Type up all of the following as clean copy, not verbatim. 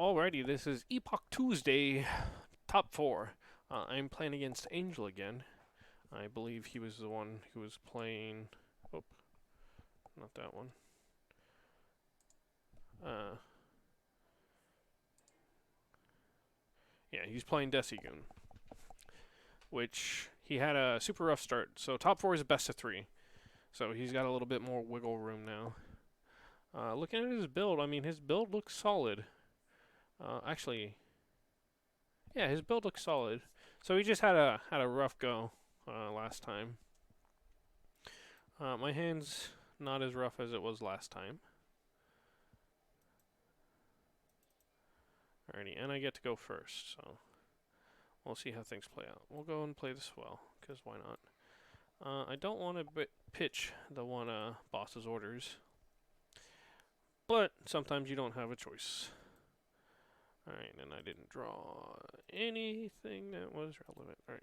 Alrighty, this is Epoch Tuesday, top 4. I'm playing against Angel again. I believe he was the one who was playing... Oh, not that one. Yeah, he's playing DeciGoon, which he had a super rough start. So top 4 is a best of 3. So he's got a little bit more wiggle room now. Looking at his build, I mean, his build looks solid. Actually, yeah, his build looks solid. So he just had a rough go last time. My hand's not as rough as it was last time. Alrighty, and I get to go first, so we'll see how things play out. We'll go and play this well, because why not? I don't want to pitch the one boss's orders, but sometimes you don't have a choice. Alright, and I didn't draw anything that was relevant. Alright.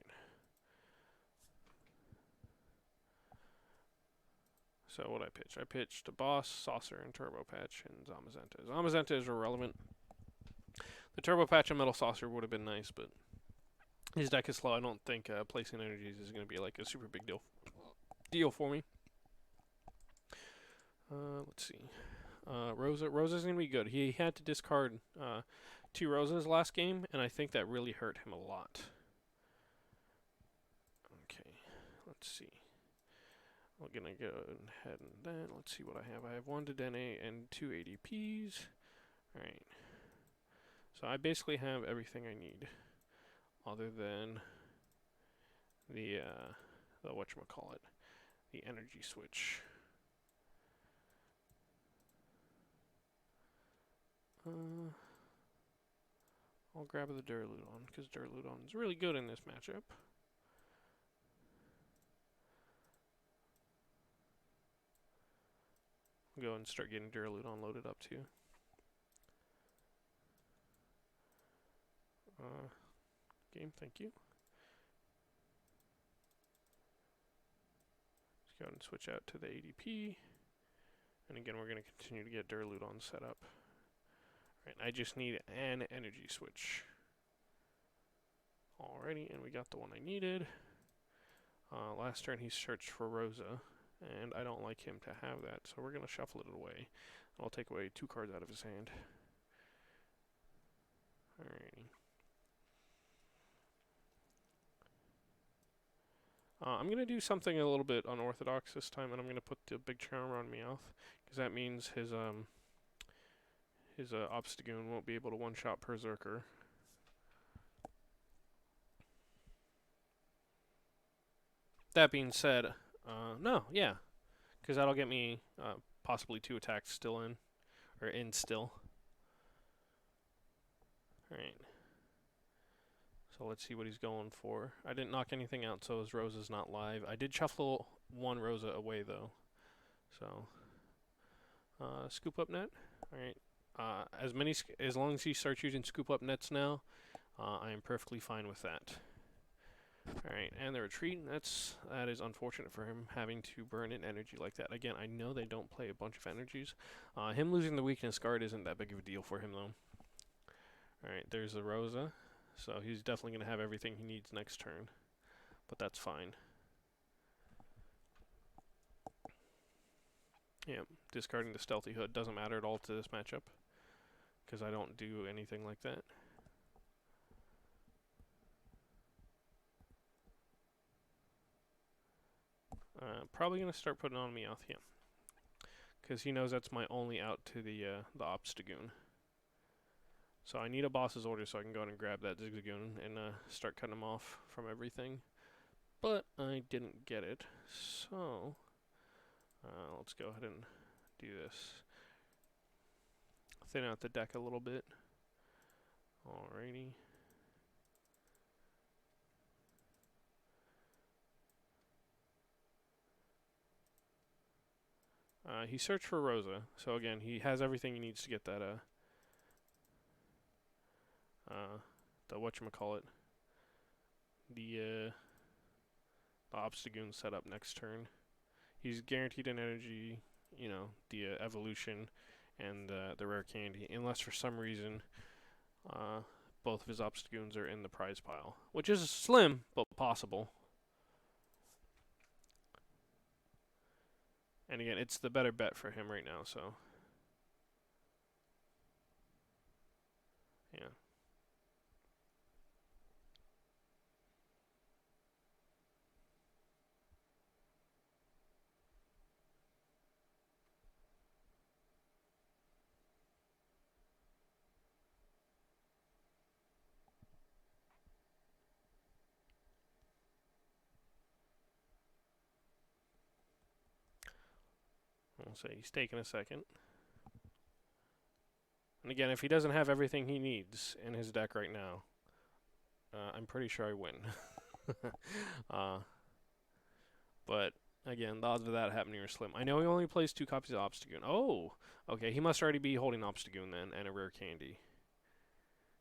So what I pitch? I pitched a boss, saucer, and turbo patch, and Zamazenta. Zamazenta is irrelevant. The turbo patch and metal saucer would have been nice, but his deck is slow. I don't think placing energies is going to be like a super big deal for me. Let's see. Rosa's going to be good. He had to discard 2 Rosas last game, and I think that really hurt him a lot. Okay, let's see. We're going to go ahead and then, let's see what I have. I have 1 Dedenne and 2 ADPs. Alright. So I basically have everything I need, other than the whatchamacallit, the energy switch. I'll grab the Duraludon, because Duraludon is really good in this matchup. I'll go and start getting Duraludon loaded up too. Game, thank you. Let's go and switch out to the ADP. And again, we're going to continue to get Duraludon set up. Right, I just need an energy switch. Alrighty, and we got the one I needed. Last turn he searched for Rosa, and I don't like him to have that, so we're going to shuffle it away. I'll take away 2 cards out of his hand. Alrighty. I'm going to do something a little bit unorthodox this time, and I'm going to put the big charmer on Meowth, because that means his Obstagoon won't be able to one-shot Berserker. That being said, no, yeah, because that'll get me possibly 2 attacks still in, or in still. Alright. So let's see what he's going for. I didn't knock anything out, so his Rosa's not live. I did shuffle 1 Rosa away, though. So, scoop up net. Alright. As long as he starts using scoop up nets now, I am perfectly fine with that. Alright, and the retreat, that is unfortunate for him, having to burn an energy like that. Again, I know they don't play a bunch of energies. Him losing the weakness card isn't that big of a deal for him, though. Alright, there's the Rosa. So he's definitely going to have everything he needs next turn. But that's fine. Yeah, discarding the Stealthy Hood doesn't matter at all to this matchup, because I don't do anything like that. Probably going to start putting on Meowth, yeah. Because he knows that's my only out to the Obstagoon. So I need a boss's order so I can go ahead and grab that DeciGoon and start cutting him off from everything. But I didn't get it, so let's go ahead and do this. Thin out the deck a little bit. Alrighty. He searched for Rosa, so again, he has everything he needs to get that the whatchamacallit, the Obstagoon set up next turn. He's guaranteed an energy, you know, the evolution and the rare candy, unless for some reason both of his Obstagoons are in the prize pile, which is slim, but possible. And again, it's the better bet for him right now, so. Yeah. We'll say he's taking a second. And again, if he doesn't have everything he needs in his deck right now, I'm pretty sure I win. But again, the odds of that happening are slim. I know he only plays 2 copies of Obstagoon. Oh, okay, he must already be holding Obstagoon then, and a rare candy.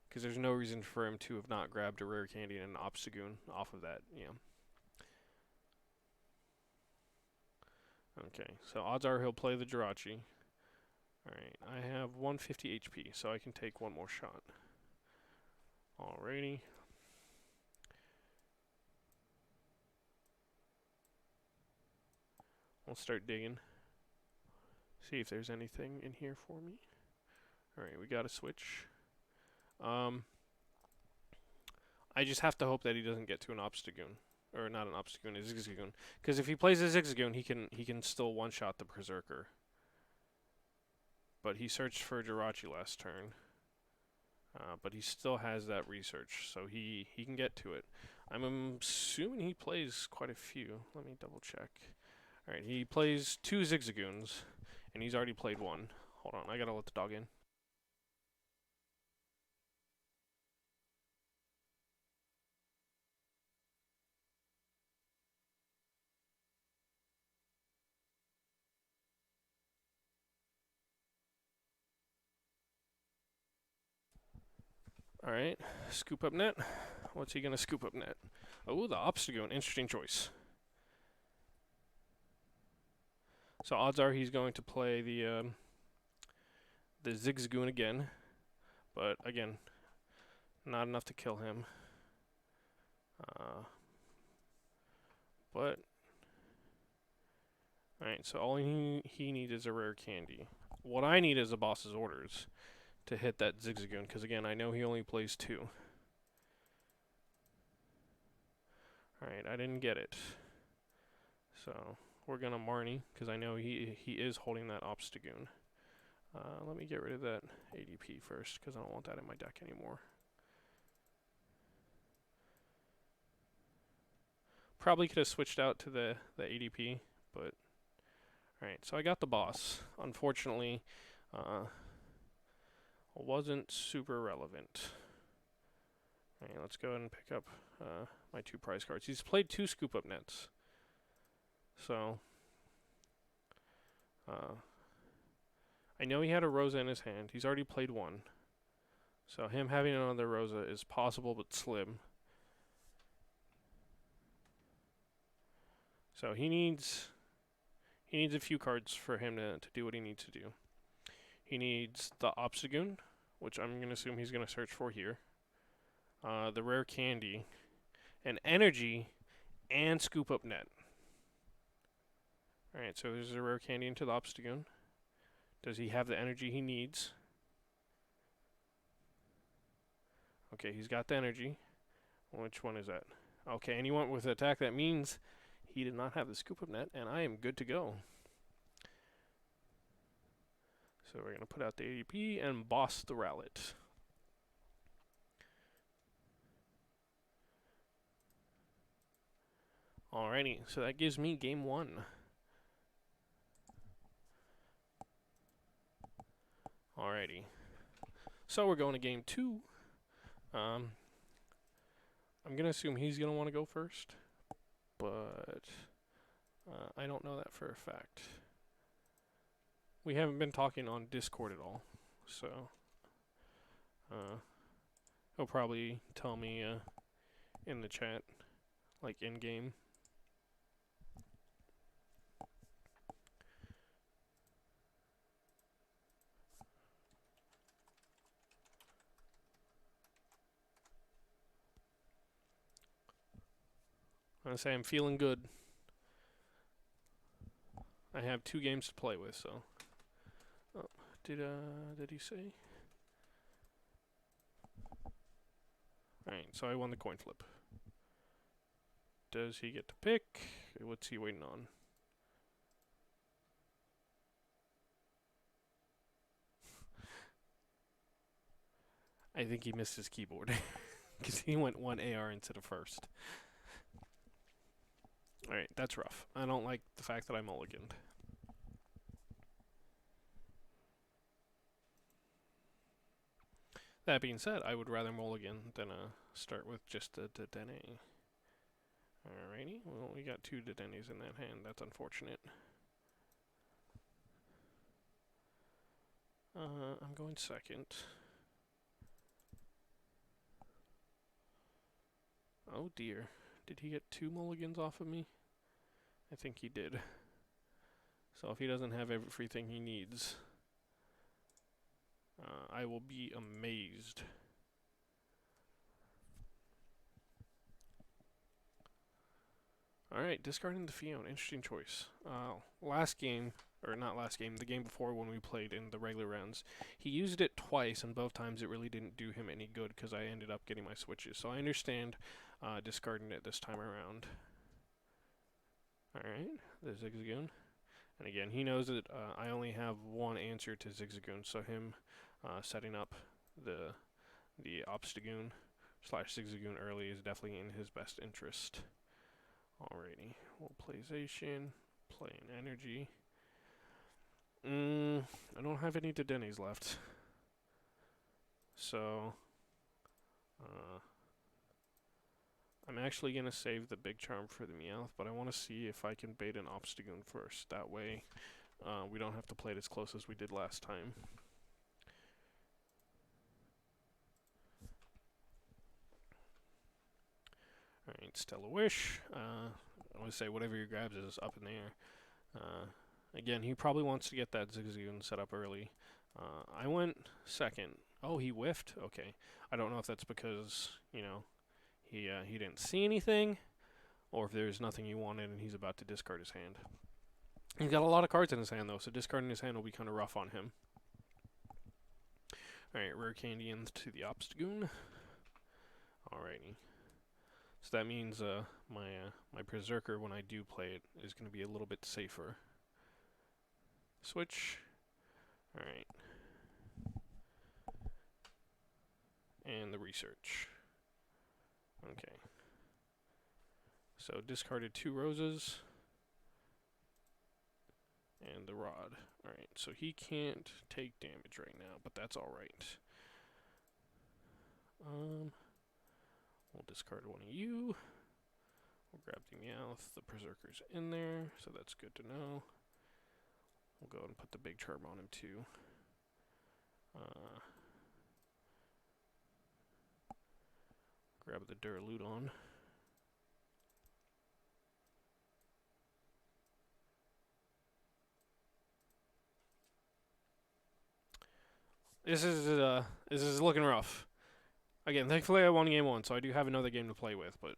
Because there's no reason for him to have not grabbed a rare candy and an Obstagoon off of that, yeah. Okay, so odds are he'll play the Jirachi. Alright, I have 150 HP, so I can take one more shot. Alrighty. We'll start digging. See if there's anything in here for me. Alright, we got a switch. I just have to hope that he doesn't get to an Obstagoon. Or not an Obstagoon, a Zigzagoon. Because if he plays a Zigzagoon, he can still one-shot the Berserker. But he searched for Jirachi last turn. But he still has that research, so he can get to it. I'm assuming he plays quite a few. Let me double check. Alright, he plays 2 Zigzagoons, and he's already played 1. Hold on, I gotta let the dog in. Alright, scoop up net. What's he gonna scoop up net? Oh, the Obstagoon. Interesting choice. So odds are he's going to play the Zigzagoon again. But again, not enough to kill him. But alright, so all he needs is a rare candy. What I need is a boss's orders to hit that Zigzagoon, because again, I know he only plays 2. Alright, I didn't get it. So, we're gonna Marnie, because I know he is holding that Obstagoon. Let me get rid of that ADP first, because I don't want that in my deck anymore. Probably could have switched out to the ADP, but... Alright, so I got the boss. Unfortunately, wasn't super relevant. Alright, let's go ahead and pick up my 2 prize cards. He's played 2 scoop up nets. So, I know he had a Rosa in his hand. He's already played 1. So him having another Rosa is possible but slim. So he needs a few cards for him to do what he needs to do. He needs the Obstagoon, which I'm going to assume he's going to search for here. The rare candy, an energy, and scoop up net. Alright, so there's a rare candy into the Obstagoon. Does he have the energy he needs? Okay, he's got the energy. Which one is that? Okay, and he went with attack. That means he did not have the scoop up net, and I am good to go. So we're going to put out the ADP and boss the Rowlet. Alrighty, so that gives me game 1. Alrighty. So we're going to game 2. I'm going to assume he's going to want to go first, but I don't know that for a fact. We haven't been talking on Discord at all, so he'll probably tell me in the chat, like in-game. I'm gonna say I'm feeling good. I have 2 games to play with, so. Oh, did he say? Alright, so I won the coin flip. Does he get to pick? What's he waiting on? I think he missed his keyboard. Because he went 1 AR instead of first. Alright, that's rough. I don't like the fact that I mulliganed. That being said, I would rather mulligan than start with just a Dedenne. Alrighty, well, we got 2 Dedennes in that hand. That's unfortunate. I'm going second. Oh dear. Did he get 2 mulligans off of me? I think he did. So if he doesn't have everything he needs, I will be amazed. Alright, discarding the Fiona. Interesting choice. Last game, or not last game, the game before when we played in the regular rounds, he used it twice, and both times it really didn't do him any good because I ended up getting my switches. So I understand discarding it this time around. Alright, the ZigZagoon. And again, he knows that I only have 1 answer to ZigZagoon, so him setting up the Obstagoon / ZigZagoon early is definitely in his best interest. Alrighty, we'll play Zacian, play an Energy. I don't have any Dedennes left. So, I'm actually going to save the Big Charm for the Meowth, but I want to see if I can bait an Obstagoon first. That way, we don't have to play it as close as we did last time. Alright, Stellar Wish. I would say whatever he grabs is up in the air. Again, he probably wants to get that ZigZagoon set up early. I went second. Oh, he whiffed? Okay. I don't know if that's because, you know, he didn't see anything, or if there's nothing he wanted and he's about to discard his hand. He's got a lot of cards in his hand, though, so discarding his hand will be kind of rough on him. Alright, Rare Candy into the Obstagoon. Alrighty. So that means my Berserker, when I do play it, is going to be a little bit safer. Switch. Alright. And the Research. Okay. So discarded 2 roses. And the Rod. Alright, so he can't take damage right now, but that's alright. We'll discard 1 of you. We'll grab the Meowth. The Berserker's in there, so that's good to know. We'll go and put the Big Charm on him too. Grab the Duraludon. This is looking rough. Again, thankfully I won game 1, so I do have another game to play with, but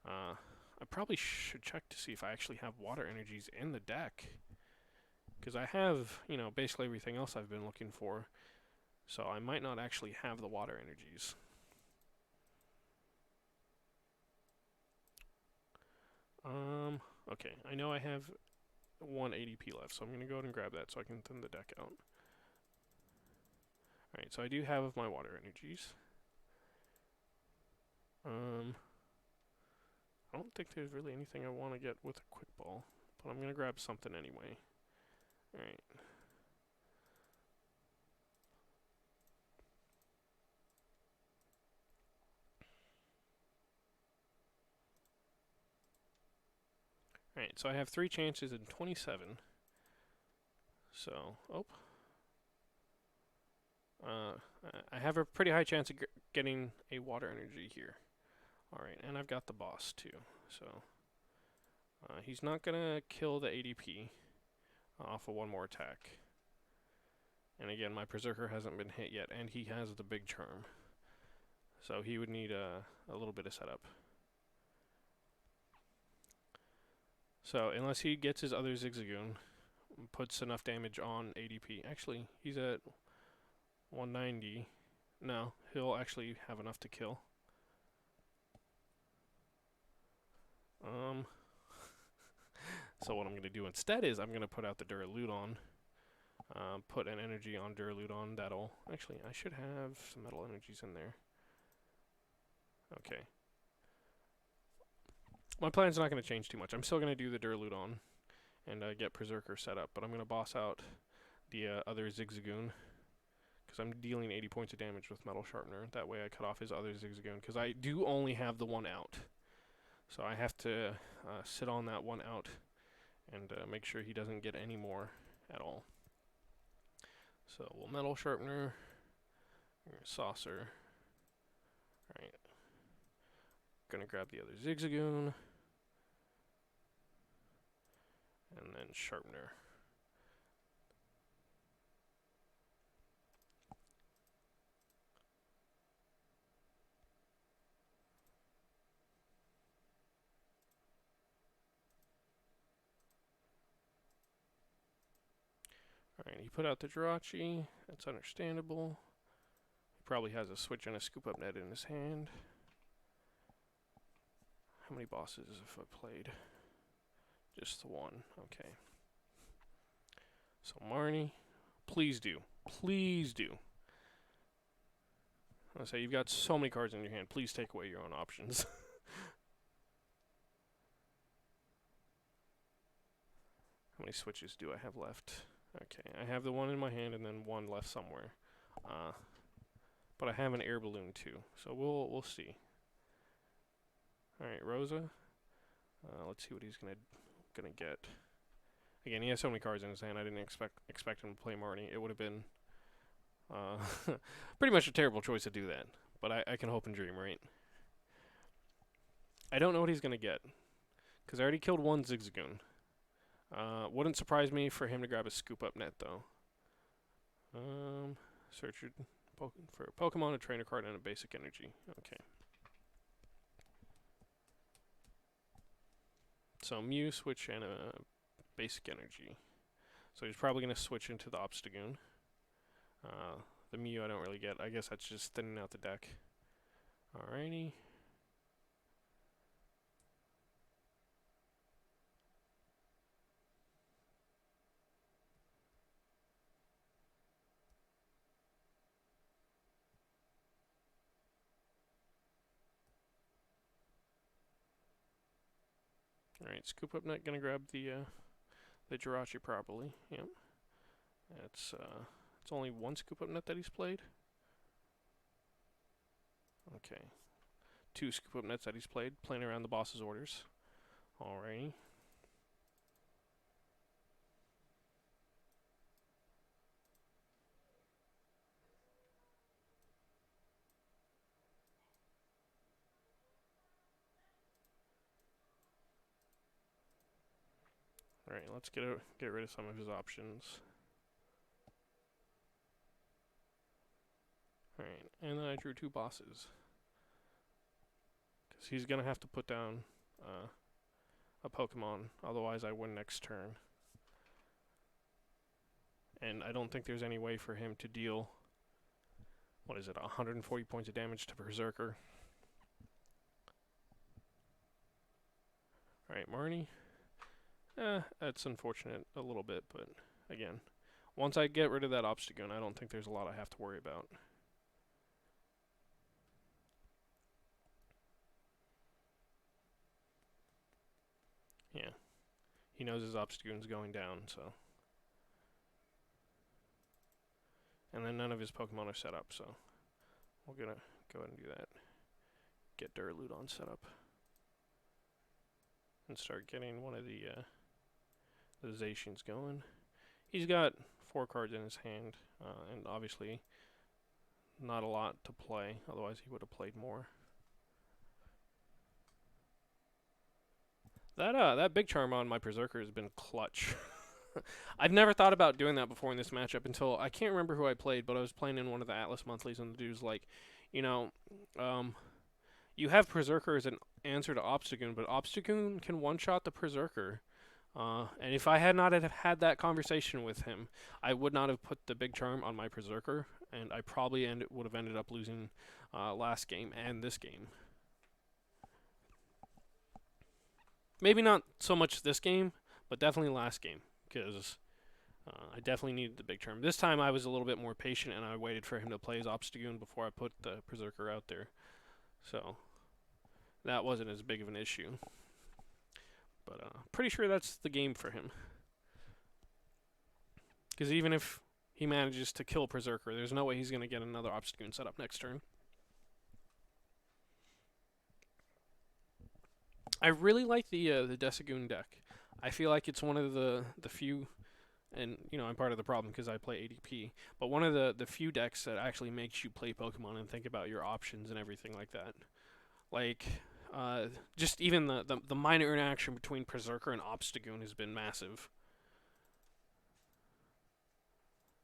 I probably should check to see if I actually have water energies in the deck. Because I have, you know, basically everything else I've been looking for. So I might not actually have the water energies. Okay, I know I have 1 ADP left, so I'm going to go ahead and grab that so I can thin the deck out. Alright, so I do have my water energies. I don't think there's really anything I want to get with a Quick Ball, but I'm going to grab something anyway. Alright. Alright, so I have 3 chances in 27. So, I have a pretty high chance of getting a water energy here. Alright, and I've got the boss too. So, he's not going to kill the ADP off of 1 more attack. And again, my Berserker hasn't been hit yet, and he has the Big Charm. So he would need a little bit of setup. So unless he gets his other Zigzagoon, puts enough damage on ADP. Actually, he's at 190. No, he'll actually have enough to kill. So what I'm going to do instead is I'm going to put out the Duraludon. Put an energy on Duraludon. That'll... Actually, I should have some metal energies in there. Okay. My plan's not going to change too much. I'm still going to do the Duraludon and get Berserker set up, but I'm going to boss out the other Zigzagoon because I'm dealing 80 points of damage with Metal Sharpener. That way I cut off his other Zigzagoon because I do only have the one out. So I have to sit on that one out and make sure he doesn't get any more at all. So we'll Metal Sharpener, Saucer. Alright. Gonna grab the other Zigzagoon. And then Sharpener. Alright, he put out the Jirachi. That's understandable. He probably has a switch and a scoop up net in his hand. How many bosses have I played? Just the one. Okay. So Marnie, please do. Please do. I say you've got so many cards in your hand. Please take away your own options. How many switches do I have left? Okay, I have the one in my hand and then one left somewhere. But I have an air balloon too, so we'll see. All right, Rosa. Let's see what he's gonna get. Again, he has so many cards in his hand. I didn't expect him to play Marnie. It would have been pretty much a terrible choice to do that. But I can hope and dream, right? I don't know what he's gonna get because I already killed one Zigzagoon. Wouldn't surprise me for him to grab a scoop up net though. Search for a Pokemon, a trainer card, and a basic energy. Okay. So Mew, switch, and a basic energy. So he's probably going to switch into the Obstagoon. The Mew I don't really get. I guess that's just thinning out the deck. Alrighty. Alright, Scoop Up Net gonna grab the Jirachi properly. Yep. It's only one Scoop Up Net that he's played. Okay. 2 Scoop Up Nets that he's played, playing around the boss's orders. Alrighty. Alright, let's get rid of some of his options. Alright, and then I drew 2 bosses. Because he's going to have to put down a Pokemon, otherwise I win next turn. And I don't think there's any way for him to deal, what is it, 140 points of damage to Berserker. Alright, Marnie. That's unfortunate a little bit, but again, once I get rid of that Obstagoon, I don't think there's a lot I have to worry about. Yeah, he knows his Obstagoon's going down, so. And then none of his Pokemon are set up, so we're gonna go ahead and do that. Get Duraludon set up. And start getting one of the Zacians going. He's got 4 cards in his hand, and obviously not a lot to play, otherwise he would have played more. That Big Charm on my Berserker has been clutch. I've never thought about doing that before in this matchup until, I can't remember who I played, but I was playing in one of the Atlas Monthlies, and the dude's like, you know, you have Berserker as an answer to Obstagoon, but Obstagoon can one-shot the Berserker. And if I had not have had that conversation with him, I would not have put the big charm on my Berserker, and I probably would have ended up losing last game and this game. Maybe not so much this game, but definitely last game, because I definitely needed the big charm. This time I was a little bit more patient, and I waited for him to play his Obstagoon before I put the Berserker out there. So that wasn't as big of an issue. But pretty sure that's the game for him. Because even if he manages to kill Berserker, there's no way he's going to get another Obstagoon set up next turn. I really like the DeciGoon deck. I feel like it's one of the few, and you know I'm part of the problem because I play ADP, but one of the few decks that actually makes you play Pokemon and think about your options and everything like that. Like, just even the minor interaction between Berserker and Obstagoon has been massive.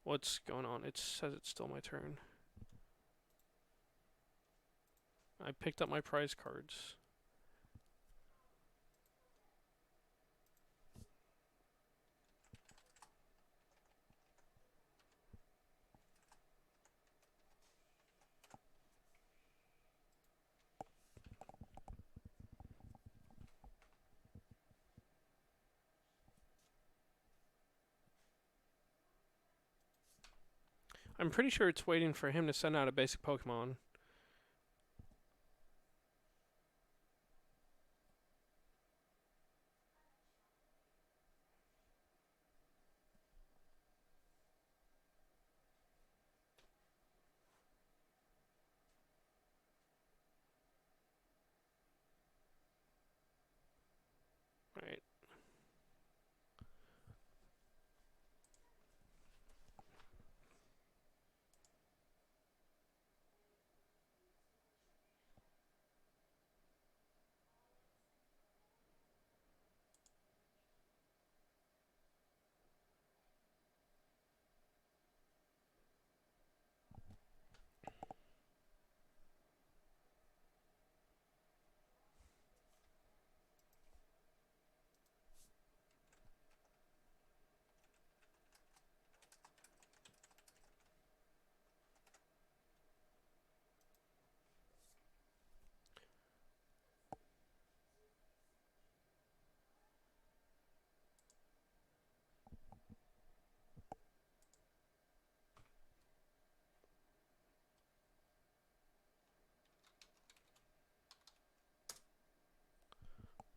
What's going on? It says it's still my turn. I picked up my prize cards. I'm pretty sure it's waiting for him to send out a basic Pokemon. Right.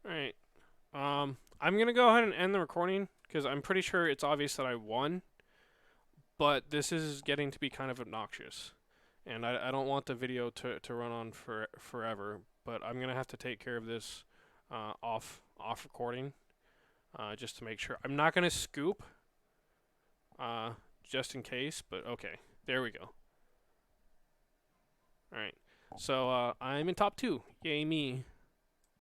Alright. I'm going to go ahead and end the recording because I'm pretty sure it's obvious that I won. But this is getting to be kind of obnoxious. And I don't want the video to run on forever. But I'm going to have to take care of this off recording just to make sure. I'm not going to scoop just in case. But okay. There we go. Alright. So I'm in top 2. Yay me.